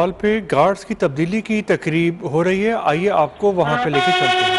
Hall پہ guards کی تبدیلی کی تقریب ہو رہی ہے، آئیے آپ کو وہاں پہ لے کے چلتے ہیں۔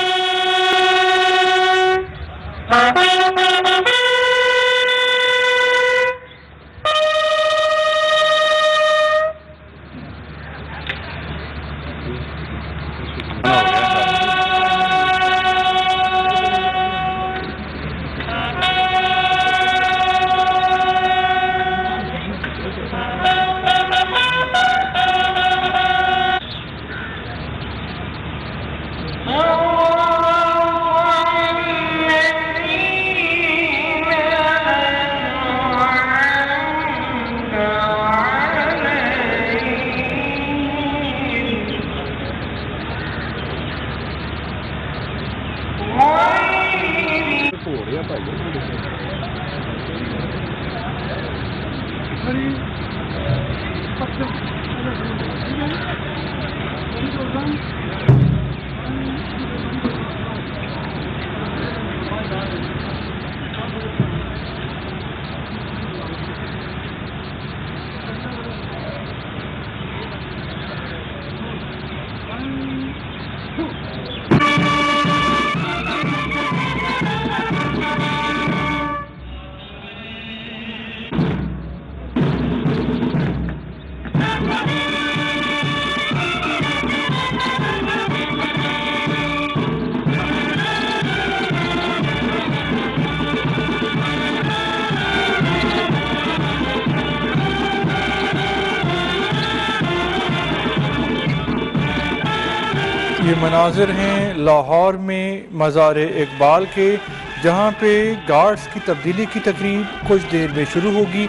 یہ مناظر ہیں لاہور میں مزار اقبال کے، جہاں پہ گارڈز کی تبدیلی کی تقریب کچھ دیر میں شروع ہوگی۔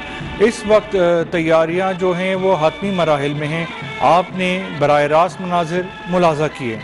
اس وقت تیاریاں جو ہیں وہ حتمی مراحل میں ہیں، آپ نے براہ راست مناظر ملاحظہ کیے۔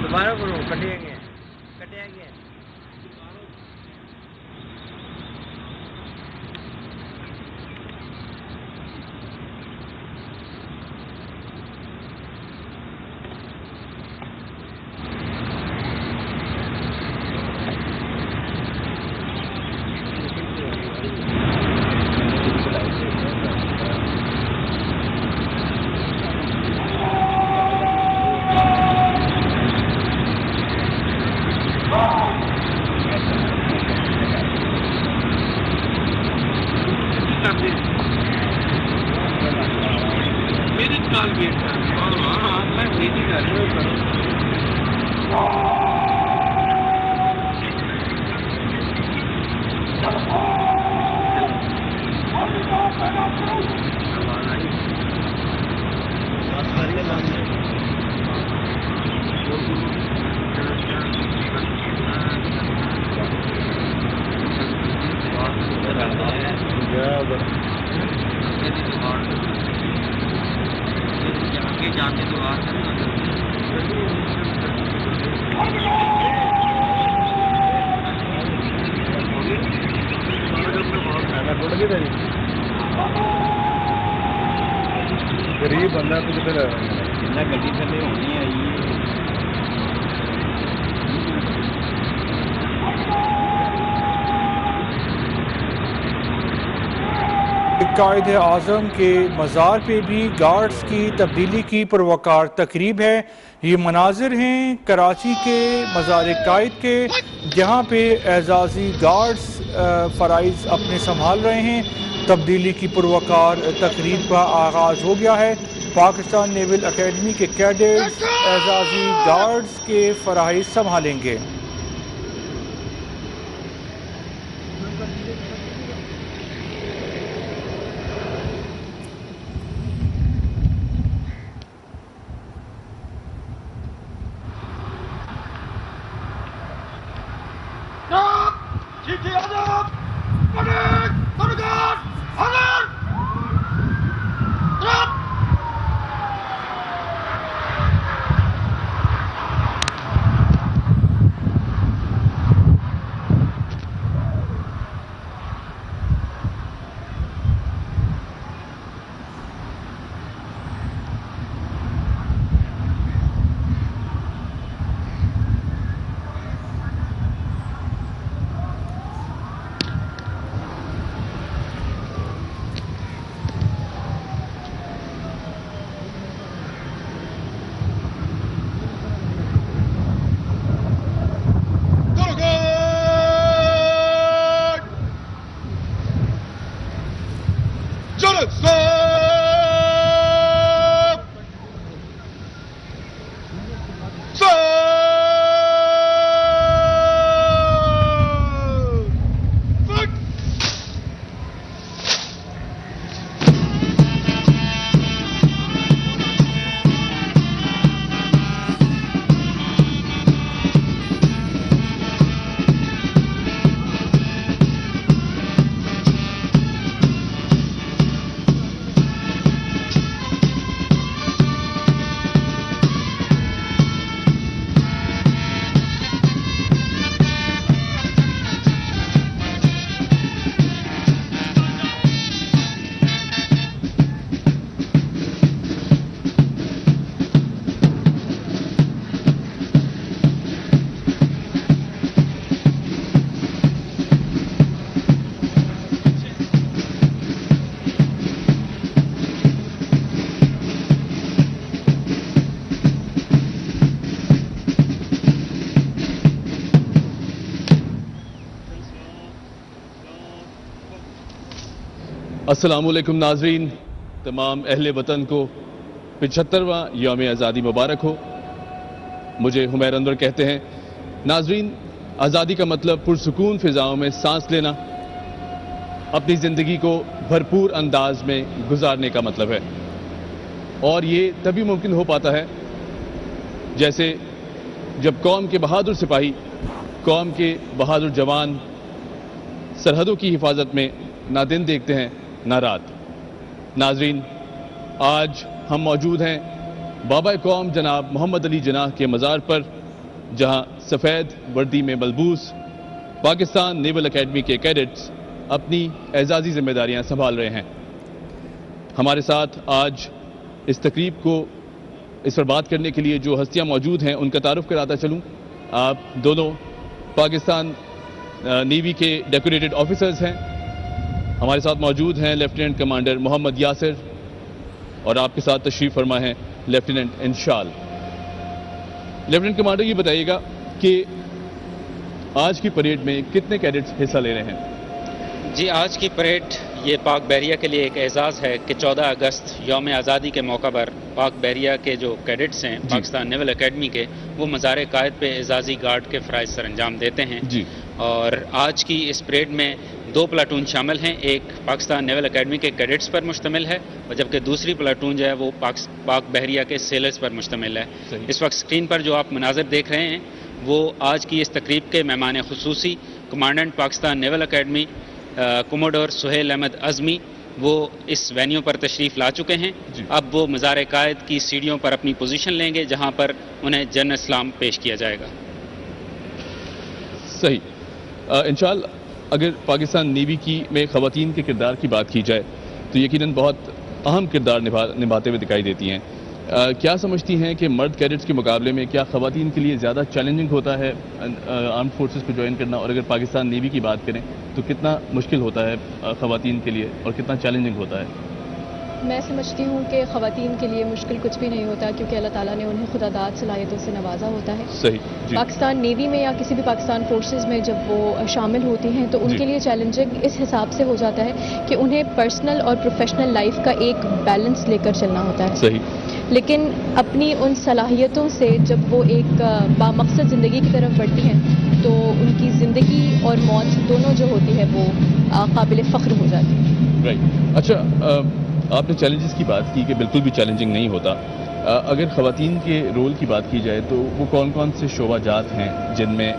دوبارہ کرو، کٹے گئے کٹے گئے۔ ادھر آگے جا کے جو غریب بندہ تو کدھر گڈی تھلے ہونی ہے قائد اعظم کے مزار پہ بھی گارڈز کی تبدیلی کی پروقار تقریب ہے۔ یہ مناظر ہیں کراچی کے مزار قائد کے، جہاں پہ اعزازی گارڈز فرائض اپنے سنبھال رہے ہیں۔ تبدیلی کی پروقار تقریب کا آغاز ہو گیا ہے۔ پاکستان نیول اکیڈمی کے کیڈٹس اعزازی گارڈز کے فرائض سنبھالیں گے۔ السلام علیکم ناظرین، تمام اہل وطن کو 75واں یوم آزادی مبارک ہو۔ مجھے حمیر انور کہتے ہیں۔ ناظرین، آزادی کا مطلب پرسکون فضاؤں میں سانس لینا، اپنی زندگی کو بھرپور انداز میں گزارنے کا مطلب ہے، اور یہ تبھی ممکن ہو پاتا ہے جیسے جب قوم کے بہادر سپاہی، قوم کے بہادر جوان سرحدوں کی حفاظت میں نہ دن دیکھتے ہیں نہ رات۔ ناظرین، آج ہم موجود ہیں بابا قوم جناب محمد علی جناح کے مزار پر، جہاں سفید وردی میں ملبوس پاکستان نیول اکیڈمی کے کیڈٹس اپنی اعزازی ذمہ داریاں سنبھال رہے ہیں۔ ہمارے ساتھ آج اس تقریب کو اس پر بات کرنے کے لیے جو ہستیاں موجود ہیں ان کا تعارف کراتا چلوں۔ آپ دونوں پاکستان نیوی کے ڈیکوریٹڈ آفیسرز ہیں۔ ہمارے ساتھ موجود ہیں لیفٹیننٹ کمانڈر محمد یاسر، اور آپ کے ساتھ تشریف فرما ہے لیفٹیننٹ انشال۔ لیفٹیننٹ کمانڈر، یہ بتائیے گا کہ آج کی پریڈ میں کتنے کیڈٹس حصہ لے رہے ہیں؟ جی، آج کی پریڈ یہ پاک بحریہ کے لیے ایک اعزاز ہے کہ 14 اگست یوم آزادی کے موقع پر پاک بحریہ کے جو کیڈٹس ہیں پاکستان نیول اکیڈمی کے، وہ مزار قائد پہ اعزازی گارڈ کے فرائض سر انجام دیتے ہیں۔ جی، اور آج کی اس پریڈ میں 2 پلاٹون شامل ہیں، ایک پاکستان نیول اکیڈمی کے کیڈٹس پر مشتمل ہے، اور جبکہ دوسری پلاٹون جو ہے وہ پاک بحریہ کے سیلرز پر مشتمل ہے۔ اس وقت اسکرین پر جو آپ مناظر دیکھ رہے ہیں وہ آج کی اس تقریب کے مہمان خصوصی commandant Pakistan naval academy commodore Sohail Ahmed Azmi وہ اس وینیو پر تشریف لا چکے ہیں. اب وہ مزار قائد کی سیڑھیوں پر اپنی پوزیشن لیں گے جہاں پر انہیں جنرل اسلام پیش کیا جائے گا. صحیح. انشاءاللہ اگر پاکستان نیوی کی میں خواتین کے کردار کی بات کی جائے تو یقیناً بہت اہم کردار نبھاتے ہوئے دکھائی دیتی ہیں. کیا سمجھتی ہیں کہ مرد کیڈٹس کے مقابلے میں کیا خواتین کے لیے زیادہ چیلنجنگ ہوتا ہے آرمڈ فورسز کو جوائن کرنا, اور اگر پاکستان نیوی کی بات کریں تو کتنا مشکل ہوتا ہے خواتین کے لیے اور کتنا چیلنجنگ ہوتا ہے؟ میں سمجھتی ہوں کہ خواتین کے لیے مشکل کچھ بھی نہیں ہوتا کیونکہ اللہ تعالیٰ نے انہیں خدا داد صلاحیتوں سے نوازا ہوتا ہے. صحیح. پاکستان نیوی میں یا کسی بھی پاکستان فورسز میں جب وہ شامل ہوتی ہیں تو ان کے لیے چیلنجنگ اس حساب سے ہو جاتا ہے کہ انہیں پرسنل اور پروفیشنل لائف کا ایک بیلنس لے کر چلنا ہوتا ہے. صحیح. لیکن اپنی ان صلاحیتوں سے جب وہ ایک بامقصد زندگی کی طرف بڑھتی ہیں تو ان کی زندگی اور موت دونوں جو ہوتی ہے وہ قابل فخر ہو جاتی ہے. رائٹ. اچھا, آپ نے چیلنجز کی بات کی کہ بالکل بھی چیلنجنگ نہیں ہوتا. اگر خواتین کے رول کی بات کی جائے تو وہ کون کون سے شعبہ جات ہیں جن میں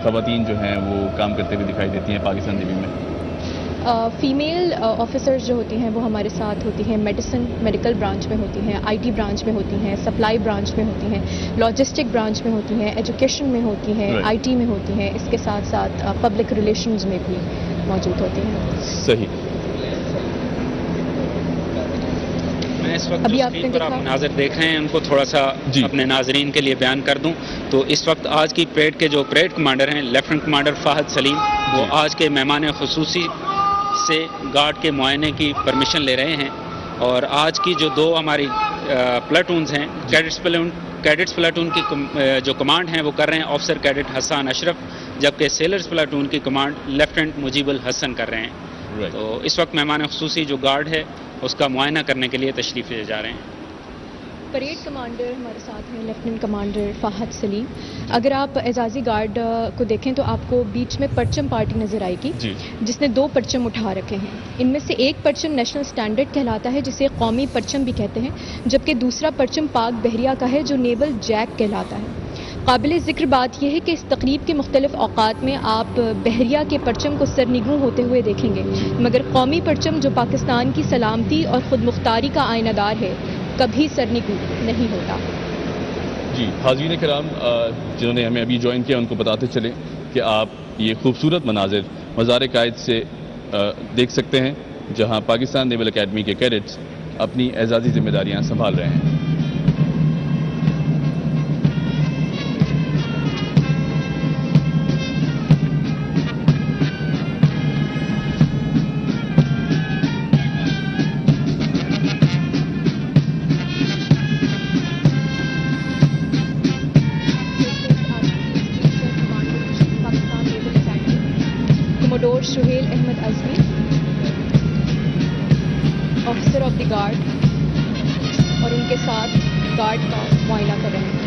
خواتین جو ہیں وہ کام کرتے ہوئے دکھائی دیتی ہیں پاکستان نیوی میں؟ فیمیل آفیسرز جو ہوتی ہیں وہ ہمارے ساتھ ہوتی ہیں میڈیکل برانچ میں ہوتی ہیں, آئی ٹی برانچ میں ہوتی ہیں, سپلائی برانچ میں ہوتی ہیں, لاجسٹک برانچ میں ہوتی ہیں, ایجوکیشن میں ہوتی ہیں, آئی ٹی میں ہوتی ہیں, اس کے ساتھ ساتھ پبلک ریلیشنز میں بھی موجود ہوتی ہیں. صحیح. میں اس وقت جو اسکرین پر آپ مناظر دیکھ رہے ہیں ان کو تھوڑا سا اپنے ناظرین کے لیے بیان کر دوں تو اس وقت آج کی پریڈ کے جو پریڈ کمانڈر ہیں لیفٹنٹ کمانڈر فہد سلیم وہ آج کے مہمان خصوصی سے گارڈ کے معائنے کی پرمیشن لے رہے ہیں. اور آج کی جو دو ہماری پلاٹونز ہیں کیڈٹس پلاٹون کی جو کمانڈ ہیں وہ کر رہے ہیں آفیسر کیڈٹ حسان اشرف, جبکہ سیلرز پلاٹون کی کمانڈ لیفٹنٹ مجیب الحسن کر رہے ہیں. تو اس وقت مہمان خصوصی جو گارڈ ہے اس کا معائنہ کرنے کے لیے تشریف لے جا رہے ہیں. پریڈ کمانڈر ہمارے ساتھ ہیں لیفٹنٹ کمانڈر فہد سلیم. اگر آپ اعزازی گارڈ کو دیکھیں تو آپ کو بیچ میں پرچم پارٹی نظر آئے گی جس نے 2 پرچم اٹھا رکھے ہیں. ان میں سے ایک پرچم نیشنل سٹینڈرڈ کہلاتا ہے جسے قومی پرچم بھی کہتے ہیں, جبکہ دوسرا پرچم پاک بحریہ کا ہے جو نیول جیک کہلاتا ہے. قابل ذکر بات یہ ہے کہ اس تقریب کے مختلف اوقات میں آپ بحریہ کے پرچم کو سرنگوں ہوتے ہوئے دیکھیں گے, مگر قومی پرچم جو پاکستان کی سلامتی اور خود مختاری کا آئینہ دار ہے کبھی سرنگو نہیں ہوتا. جی حاضرین کرام جنہوں نے ہمیں ابھی جوائن کیا ان کو بتاتے چلیں کہ آپ یہ خوبصورت مناظر مزار قائد سے دیکھ سکتے ہیں جہاں پاکستان نیول اکیڈمی کے کیڈٹس اپنی اعزازی ذمہ داریاں سنبھال رہے ہیں. Commodore Sohail Ahmed Azmi officer of the guard اور ان کے ساتھ گارڈ کا معائنہ کر رہے ہیں.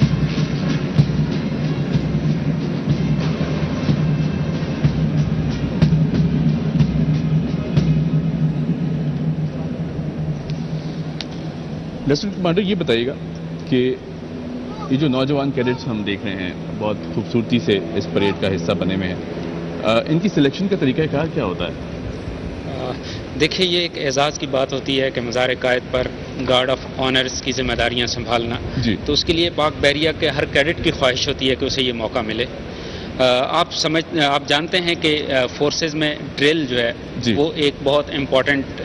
لیفٹنٹ کمانڈر یہ بتائیے گا کہ یہ جو نوجوان کیڈٹس ہم دیکھ رہے ہیں بہت خوبصورتی سے اس پریڈ کا حصہ بنے ہوئے ہیں, ان کی سلیکشن کا طریقہ کار کیا ہوتا ہے؟ دیکھیے یہ ایک اعزاز کی بات ہوتی ہے کہ مزار قائد پر گارڈ آف آنرز کی ذمہ داریاں سنبھالنا, تو اس کے لیے پاک بحریہ کے ہر کیڈٹ کی خواہش ہوتی ہے کہ اسے یہ موقع ملے. آپ جانتے ہیں کہ فورسز میں ڈرل جو ہے وہ ایک بہت امپورٹنٹ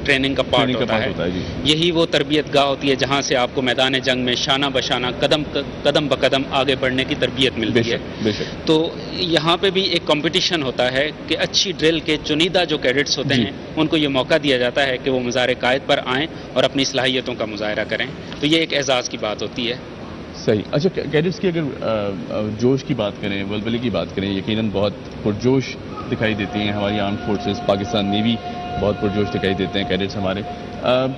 ٹریننگ کا پارٹ ہوتا ہے. یہی وہ تربیت گاہ ہوتی ہے جہاں سے آپ کو میدان جنگ میں شانہ بشانہ قدم بقدم آگے بڑھنے کی تربیت ملتی ہے. تو یہاں پہ بھی ایک کمپٹیشن ہوتا ہے کہ اچھی ڈرل کے چنیدہ جو کیڈٹس ہوتے ہیں ان کو یہ موقع دیا جاتا ہے کہ وہ مزار قائد پر آئیں اور اپنی صلاحیتوں کا مظاہرہ کریں. تو یہ ایک اعزاز کی بات ہوتی ہے. صحیح. اچھا کیڈٹس کی اگر جوش کی بات کریں, ولولے کی بات کریں, یقیناً بہت پرجوش دکھائی دیتی ہیں ہماری آرمڈ فورسز. پاکستان نیوی بہت پرجوش دکھائی دیتے ہیں کیڈٹس ہمارے.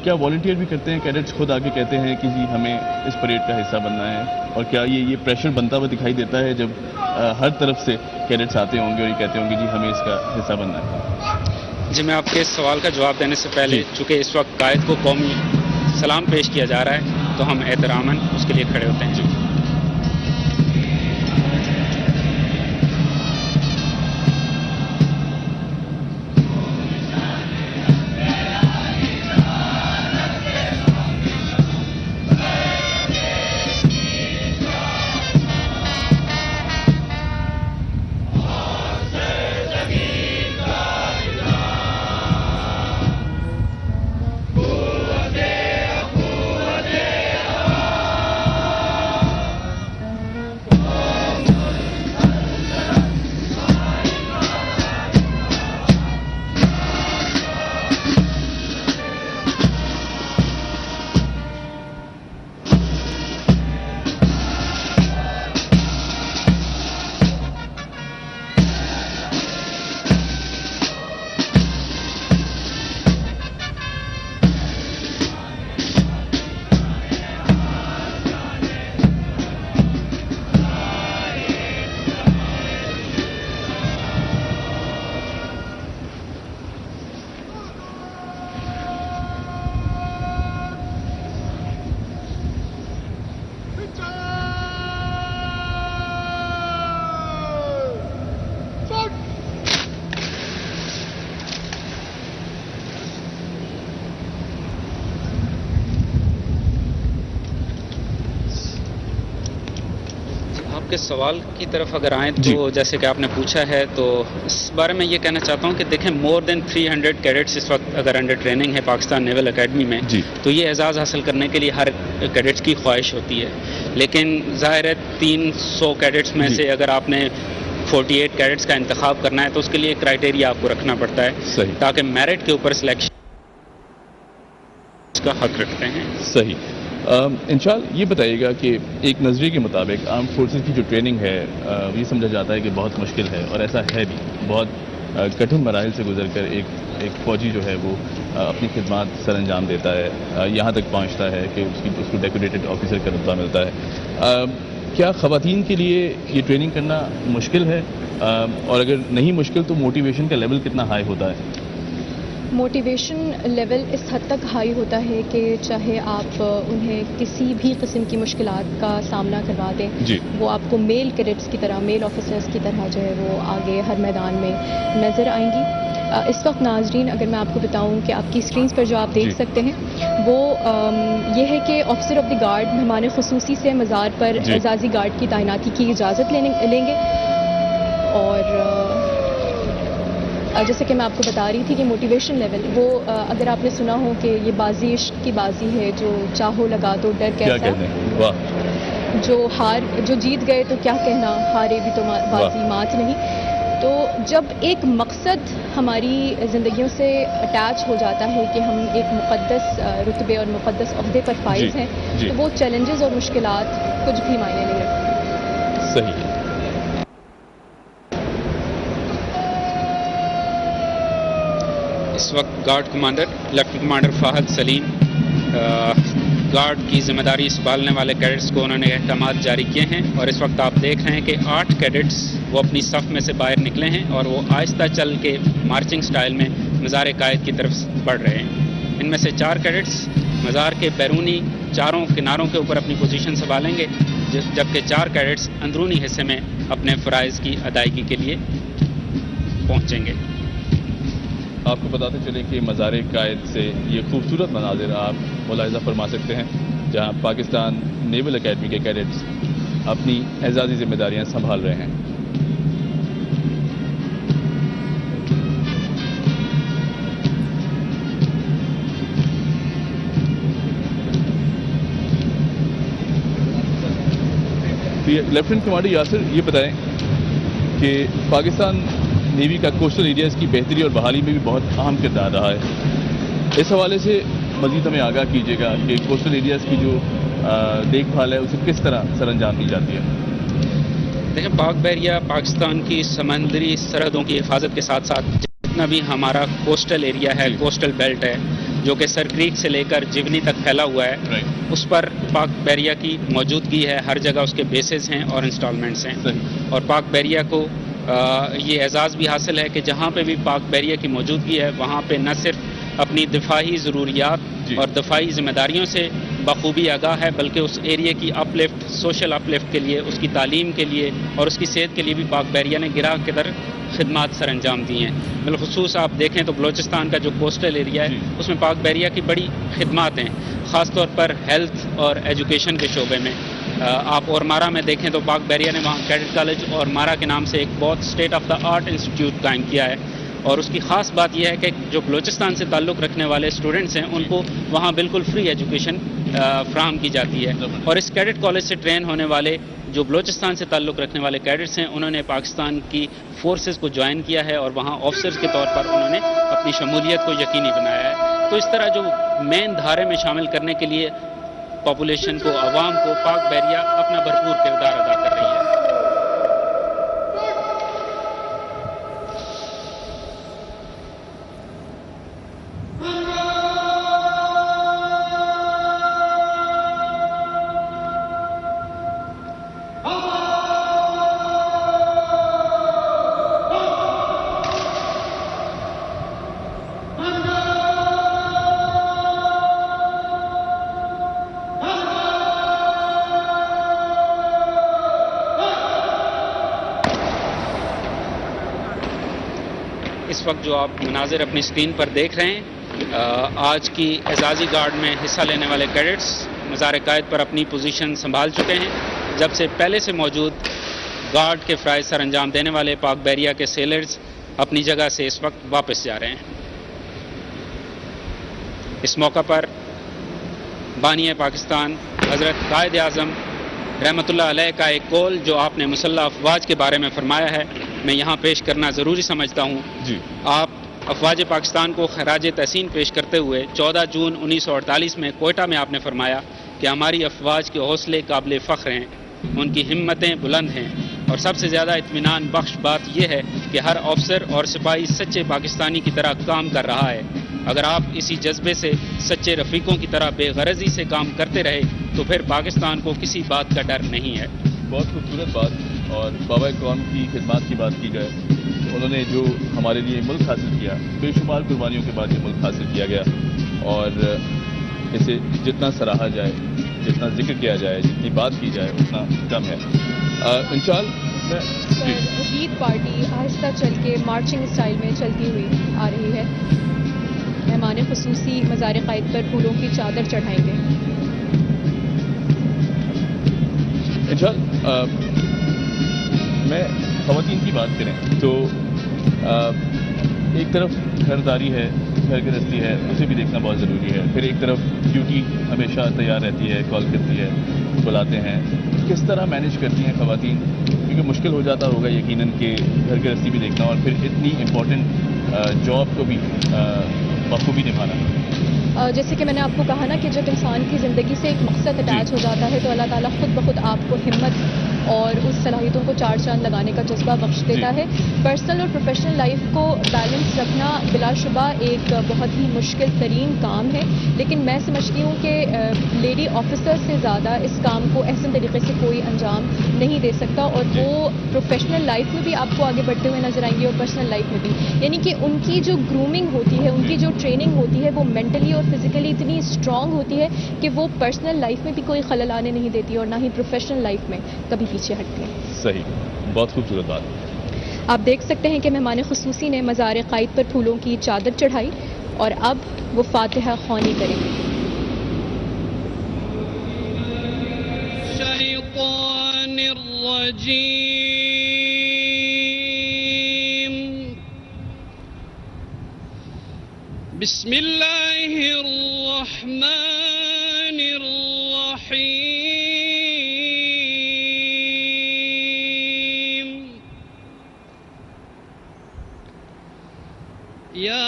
کیا والنٹیئر بھی کرتے ہیں کیڈٹس, خود آ کے کہتے ہیں کہ جی ہمیں اس پریڈ کا حصہ بننا ہے, اور کیا یہ پریشر بنتا ہوا دکھائی دیتا ہے جب ہر طرف سے کیڈٹس آتے ہوں گے اور یہ کہتے ہوں گے جی ہمیں اس کا حصہ بننا ہے؟ جی میں آپ کے اس سوال کا جواب دینے سے پہلے چونکہ اس وقت قائد کو قومی سلام پیش کیا جا رہا ہے تو ہم احتراماً اس کے لیے کھڑے ہوتے ہیں. آپ کے سوال کی طرف اگر آئیں جی. تو جیسے کہ آپ نے پوچھا ہے تو اس بارے میں یہ کہنا چاہتا ہوں کہ دیکھیں مور دین 300 کیڈٹس اس وقت اگر انڈر ٹریننگ ہے پاکستان نیول اکیڈمی میں جی. تو یہ اعزاز حاصل کرنے کے لیے ہر کیڈٹس کی خواہش ہوتی ہے، لیکن ظاہر ہے 300 کیڈٹس میں جی. سے اگر آپ نے 48 کیڈٹس کا انتخاب کرنا ہے تو اس کے لیے کرائٹیریا آپ کو رکھنا پڑتا ہے صحیح. تاکہ میرٹ کے اوپر سلیکشن کا حق رکھتے ہیں. صحیح. انشاءاللہ یہ بتائیے گا کہ ایک نظریے کے مطابق آرم فورسز کی جو ٹریننگ ہے یہ سمجھا جاتا ہے کہ بہت مشکل ہے، اور ایسا ہے بھی، بہت کٹھن مراحل سے گزر کر ایک فوجی جو ہے وہ اپنی خدمات سر انجام دیتا ہے، یہاں تک پہنچتا ہے کہ اس کو ڈیکوریٹڈ آفیسر کا رتبہ ملتا ہے. کیا خواتین کے لیے یہ ٹریننگ کرنا مشکل ہے، اور اگر نہیں مشکل تو موٹیویشن کا لیول کتنا ہائی ہوتا ہے؟ موٹیویشن لیول اس حد تک ہائی ہوتا ہے کہ چاہے آپ انہیں کسی بھی قسم کی مشکلات کا سامنا کروا دیں جی. وہ آپ کو میل کیڈٹس کی طرح، میل آفیسرس کی طرح جو ہے وہ آگے ہر میدان میں نظر آئیں گی. اس وقت ناظرین اگر میں آپ کو بتاؤں کہ آپ کی اسکرینس پر جو آپ دیکھ سکتے ہیں وہ یہ ہے کہ آفیسر آف دی گارڈ مہمان خصوصی سے مزار پر اعزازی گارڈ کی تعیناتی کی اجازت لیں گے. اور جیسے کہ میں آپ کو بتا رہی تھی کہ موٹیویشن لیول وہ اگر آپ نے سنا ہو کہ یہ بازی عشق کی بازی ہے، جو چاہو لگا دو ڈر کیسا، جو جیت گئے تو کیا کہنا، ہارے بھی تو بازی مات نہیں. تو جب ایک مقصد ہماری زندگیوں سے اٹیچ ہو جاتا ہے کہ ہم ایک مقدس رتبے اور مقدس عہدے پر فائز ہیں تو وہ چیلنجز اور مشکلات کچھ بھی معنی نہیں رکھتی. صحیح. اس وقت guard commander lieutenant commander Fahad Saleem guard کی ذمہ داری سنبھالنے والے کیڈٹس کو انہوں نے احکامات جاری کیے ہیں، اور اس وقت آپ دیکھ رہے ہیں کہ 8 کیڈٹس وہ اپنی صف میں سے باہر نکلے ہیں اور وہ آہستہ چل کے مارچنگ سٹائل میں مزار قائد کی طرف بڑھ رہے ہیں. ان میں سے 4 کیڈٹس مزار کے بیرونی چاروں کناروں کے اوپر اپنی پوزیشن سنبھالیں گے، جبکہ 4 کیڈٹس اندرونی حصے میں اپنے فرائض کی ادائیگی کے لیے پہنچیں گے. آپ کو بتاتے چلیں کہ مزار قائد سے یہ خوبصورت مناظر آپ ملاحظہ فرما سکتے ہیں جہاں پاکستان نیول اکیڈمی کے کیڈٹس اپنی اعزازی ذمہ داریاں سنبھال رہے ہیں. لیفٹیننٹ کمانڈر یاسر یہ بتائیں کہ پاکستان نیوی کا کوسٹل ایریاز کی بہتری اور بحالی میں بھی بہت اہم کردار رہا ہے. اس حوالے سے مزید ہمیں آگاہ کیجیے گا کہ کوسٹل ایریاز کی جو دیکھ بھال ہے اسے کس طرح سر انجام دی جاتی ہے؟ دیکھیں پاک بحریہ پاکستان کی سمندری سرحدوں کی حفاظت کے ساتھ ساتھ جتنا بھی ہمارا کوسٹل ایریا ہے، کوسٹل بیلٹ ہے جو کہ سر کریک سے لے کر جیونی تک پھیلا ہوا ہے، اس پر پاک بحریہ کی موجودگی ہے. ہر جگہ اس کے بیسز ہیں اور انسٹالمنٹس ہیں. اور پاک بحریہ کو یہ اعزاز بھی حاصل ہے کہ جہاں پہ بھی پاک بحریہ کی موجودگی ہے وہاں پہ نہ صرف اپنی دفاعی ضروریات اور دفاعی ذمہ داریوں سے بخوبی آگاہ ہے بلکہ اس ایریے کی اپ لفٹ، سوشل اپ لفٹ کے لیے، اس کی تعلیم کے لیے اور اس کی صحت کے لیے بھی پاک بحریہ نے گراہ کے در خدمات سر انجام دی ہیں. بالخصوص آپ دیکھیں تو بلوچستان کا جو کوسٹل ایریا ہے اس میں پاک بحریہ کی بڑی خدمات ہیں، خاص طور پر ہیلتھ اور ایجوکیشن کے شعبے میں. آپ اورمارا میں دیکھیں تو پاک بحریہ نے وہاں کیڈٹ کالج اورمارا کے نام سے ایک بہت state of the art institute قائم کیا ہے، اور اس کی خاص بات یہ ہے کہ جو بلوچستان سے تعلق رکھنے والے اسٹوڈنٹس ہیں ان کو وہاں بالکل فری ایجوکیشن فراہم کی جاتی ہے. اور اس کیڈٹ کالج سے ٹرین ہونے والے جو بلوچستان سے تعلق رکھنے والے کیڈٹس ہیں انہوں نے پاکستان کی فورسز کو جوائن کیا ہے اور وہاں آفیسرز کے طور پر انہوں نے اپنی شمولیت کو یقینی بنایا ہے. تو اس طرح جو مین دھارے میں شامل کرنے کے لیے پاپولیشن کو، عوام کو پاک بحریہ اپنا بھرپور کردار ادا کر رہی ہے. اس وقت جو آپ مناظر اپنی اسکرین پر دیکھ رہے ہیں آج کی اعزازی گارڈ میں حصہ لینے والے کیڈٹس مزار قائد پر اپنی پوزیشن سنبھال چکے ہیں. جب سے پہلے سے موجود گارڈ کے فرائض سر انجام دینے والے پاک بحریہ کے سیلرز اپنی جگہ سے اس وقت واپس جا رہے ہیں۔ اس موقع پر بانی پاکستان حضرت قائد اعظم رحمۃ اللہ علیہ کا ایک قول جو آپ نے مسلح افواج کے بارے میں فرمایا ہے، میں یہاں پیش کرنا ضروری سمجھتا ہوں۔ جی آپ افواج پاکستان کو خراج تحسین پیش کرتے ہوئے 14 جون 1948 میں کوئٹہ میں آپ نے فرمایا کہ ہماری افواج کے حوصلے قابل فخر ہیں، ان کی ہمتیں بلند ہیں، اور سب سے زیادہ اطمینان بخش بات یہ ہے کہ ہر افسر اور سپاہی سچے پاکستانی کی طرح کام کر رہا ہے۔ اگر آپ اسی جذبے سے سچے رفیقوں کی طرح بے غرضی سے کام کرتے رہے تو پھر پاکستان کو کسی بات کا ڈر نہیں ہے۔ بہت خوبصورت بات، اور بابا قوم کی خدمات کی بات کی جائے، انہوں نے جو ہمارے لیے ملک حاصل کیا، بے شمار قربانیوں کے بعد یہ ملک حاصل کیا گیا، اور اسے جتنا سراہا جائے، جتنا ذکر کیا جائے، جتنی بات کی جائے اتنا کم ہے۔ انشاءاللہ عید پارٹی آہستہ چل کے مارچنگ اسٹائل میں چلتی ہوئی آ رہی ہے۔ مہمان خصوصی مزار قائد پر پھولوں کی چادر چڑھائیں گے۔ انشاءاللہ میں خواتین کی بات کریں تو ایک طرف گھرداری ہے، گھر گرہستی ہے، اسے بھی دیکھنا بہت ضروری ہے، پھر ایک طرف ڈیوٹی ہمیشہ تیار رہتی ہے، کال کرتی ہے، بلاتے ہیں، کس طرح مینیج کرتی ہیں خواتین؟ کیونکہ مشکل ہو جاتا ہوگا یقیناً کہ گھر گرہستی بھی دیکھنا اور پھر اتنی امپورٹنٹ جاب کو بھی بخوبی نبھانا۔ جیسے کہ میں نے آپ کو کہا نا کہ جب انسان کی زندگی سے ایک مقصد اٹیچ ہو جاتا ہے تو اللہ تعالیٰ خود بخود آپ کو ہمت اور اس صلاحیتوں کو چار چاند لگانے کا جذبہ بخش دیتا ہے۔ پرسنل اور پروفیشنل لائف کو بیلنس رکھنا بلا شبہ ایک بہت ہی مشکل ترین کام ہے، لیکن میں سمجھتی ہوں کہ لیڈی آفیسر سے زیادہ اس کام کو احسن طریقے سے کوئی انجام نہیں دے سکتا، اور وہ پروفیشنل لائف میں بھی آپ کو آگے بڑھتے ہوئے نظر آئیں گے اور پرسنل لائف میں بھی، یعنی کہ ان کی جو گرومنگ ہوتی ہے، ان کی جو ٹریننگ ہوتی ہے وہ مینٹلی اور فزیکلی اتنی اسٹرانگ ہوتی ہے کہ وہ پرسنل لائف میں بھی کوئی خلل آنے نہیں دیتی اور نہ ہی پروفیشنل لائف میں کبھی پیچھے ہٹتی ہیں۔ صحیح، بہت خوبصورت بات۔ آپ دیکھ سکتے ہیں کہ مہمان خصوصی نے مزار قائد پر پھولوں کی چادر چڑھائی اور اب وہ فاتحہ خوانی کریں گے۔ الشیطان الرجیم، بسم اللہ الرحمن الرحیم، یا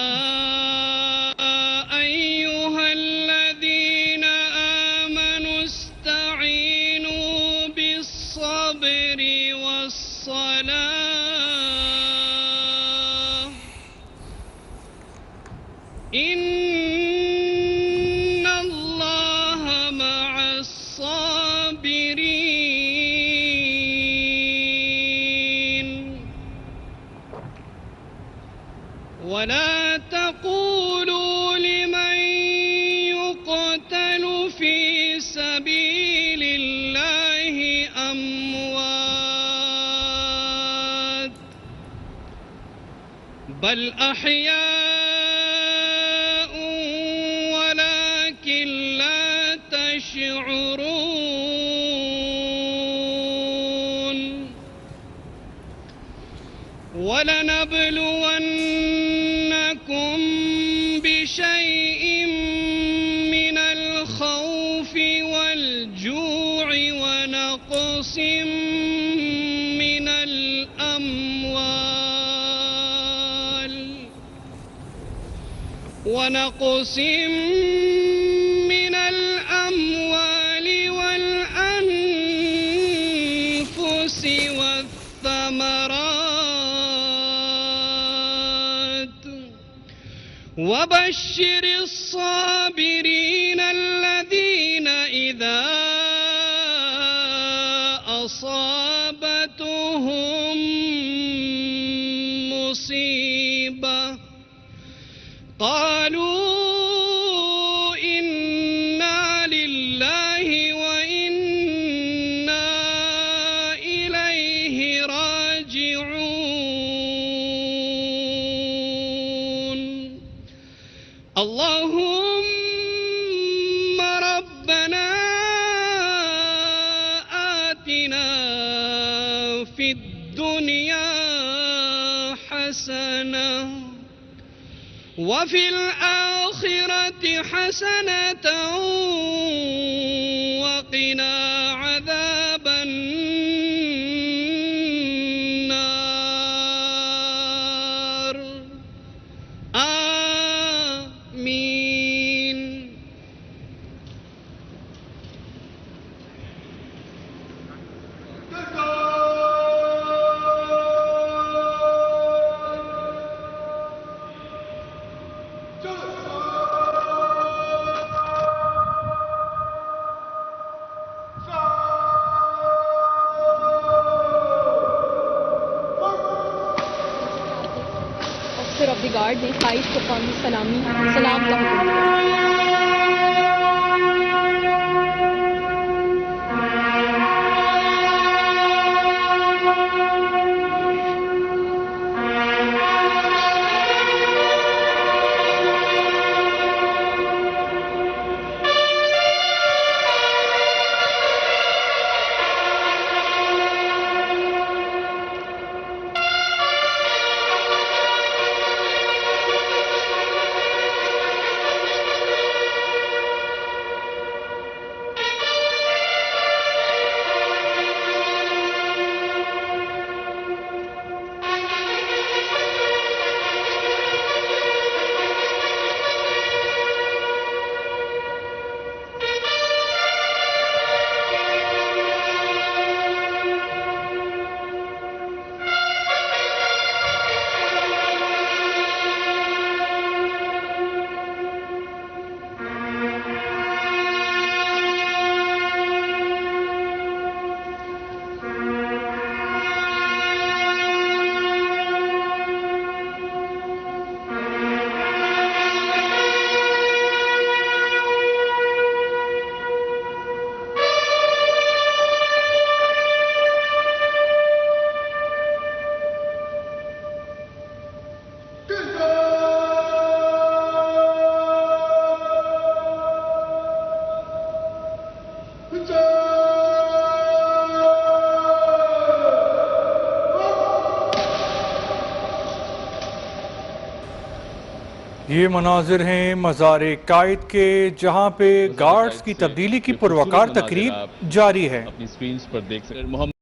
ایہا الذین آمنوا استعینوا بالصبر والصلاة، ان اللہ مع الصابرین، ولا تقولوا لمن يقتل في سبيل الله أموات بل أحياء ولكن لا تشعرون، ولنبلونكم بشيء من الخوف والجوع ونقص من الأموال والأنفس والثمرات، وبشر الصابرين الذين إذا أصابتهم مصيبة قالوا إنا لله وإنا إليه راجعون، اللهم ربنا آتنا في حسنة وفي الآخرة حسنة وقنا عذاب النار آمين. آفیسر آف دی گارڈ نے قائد کو قومی سلام کا حکم دیا. یہ مناظر ہیں مزار قائد کے، جہاں پہ گارڈز کی تبدیلی کی پروقار تقریب جاری ہے. اپنی سکرینز پر دیکھ سکتے ہیں.